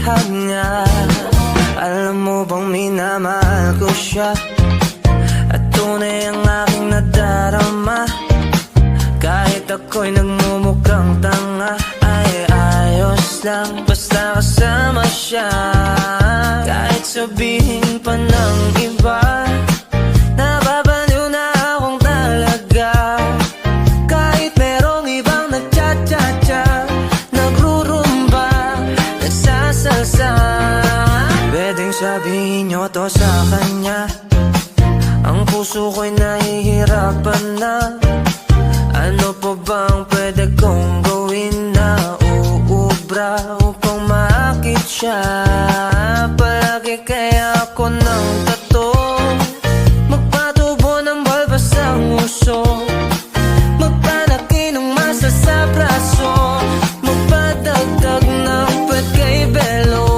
bihag nga. Alam mo bang minamahal ko siya, at tunay ang aking nadarama. Kahit ako'y nagmumukhang tanga, ay ayos lang basta kasama siya. Kahit sabihin pa ng iba, nababaliw na akong talaga. Kahit merong ibang nagcha-cha-cha, nagrurumba, nagsasalsa. Pwedeng sabihin nyo to sa kanya, ang puso ko'y nahihirapan na. Ano pa bang pwede kong gawin na uubra upang maakit siya? Palagi kaya ako nang